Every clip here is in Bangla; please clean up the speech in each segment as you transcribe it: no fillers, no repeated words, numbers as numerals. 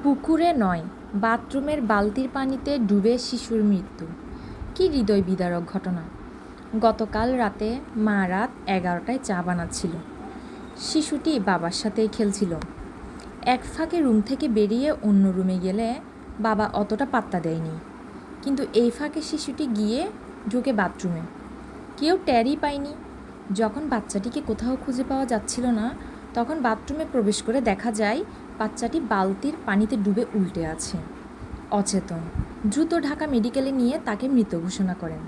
পুকুরে নয়, বাথরুমের বালতির পানিতে ডুবে শিশুর মৃত্যু। কী হৃদয় বিদারক ঘটনা। গতকাল রাতে মা রাত 11টায় চা বানাচ্ছিল। শিশুটি বাবার সাথেই খেলছিল। এক ফাঁকে রুম থেকে বেরিয়ে অন্য রুমে গেলে বাবা অতটা পাত্তা দেয়নি, কিন্তু এই ফাঁকে শিশুটি গিয়ে ঢুকে বাথরুমে। কেউ টেরই পায়নি। যখন বাচ্চাটিকে কোথাও খুঁজে পাওয়া যাচ্ছিল না, তখন বাথরুমে প্রবেশ করে দেখা যায় বাচ্চাটি বালতির পানিতে ডুবে উল্টে আছে, অচেতন। দ্রুত ঢাকা মেডিকেলে নিয়ে তাকে মৃত ঘোষণা করেন।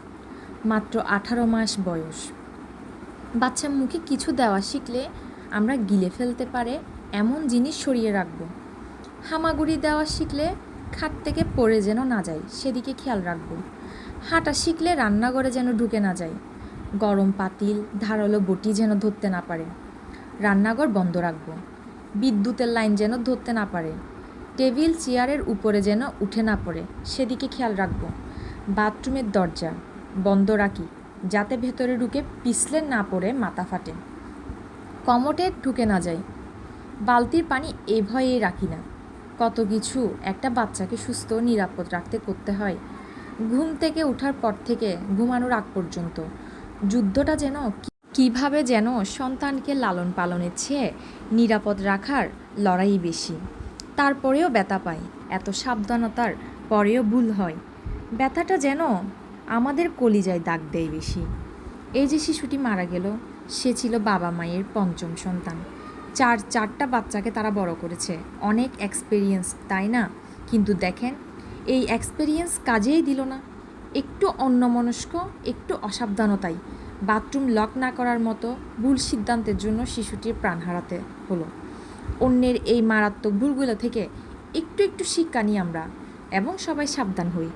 মাত্র 18 মাস বয়স। বাচ্চা মুখে কিছু দেওয়া শিখলে আমরা গিলে ফেলতে পারে এমন জিনিস সরিয়ে রাখব। হামাগুড়ি দেওয়া শিখলে খাট থেকে পড়ে যেন না যায় সেদিকে খেয়াল রাখব। হাঁটা শিখলে রান্নাঘরে যেন ঢুকে না যায়। গরম পাতিল, ধারালো বটি যেন ধরতে না পারে। রান্নাঘর বন্ধ রাখব। বিদ্যুতের লাইন যেন ধরতে না পারে। টেবিল চেয়ারের উপরে যেন উঠে না পড়ে সেদিকে খেয়াল রাখব। বাথরুমের দরজা বন্ধ রাখি যাতে ভেতরে ঢুকে পিছলে না পড়ে মাথা ফাটে, কমোডে ঢুকে না যায়। বালতির পানি এ ভয়েই রাখি না। কত কিছু একটা বাচ্চাকে সুস্থ নিরাপদ রাখতে করতে হয়। ঘুম থেকে ওঠার পর থেকে ঘুমানোর আগ পর্যন্ত যুদ্ধটা যেন কিভাবে যেন সন্তানকে লালন পালনের চেয়ে নিরাপদ রাখার লড়াই বেশি। তারপরেও ব্যথা পাই, এত সাবধানতার পরেও ভুল হয়। ব্যথাটা যেন আমাদের কলিজায় দাগ দেয় বেশি। এই যে শিশুটি মারা গেল, সে ছিল বাবা মায়ের পঞ্চম সন্তান। চারটা বাচ্চাকে তারা বড় করেছে। অনেক এক্সপেরিয়েন্স, তাই না? কিন্তু দেখেন, এই এক্সপেরিয়েন্স কাজেই দিল না। একটু অন্যমনস্ক, একটু অসাবধানতাই বাথরুম লক না করার মতো ভুল সিদ্ধান্তের জন্য শিশুটির প্রাণ হারাতে হলো। অন্যের এই মারাত্মক ভুলগুলো থেকে একটু একটু শিক্ষা নিই আমরা, এবং সবাই সাবধান হই।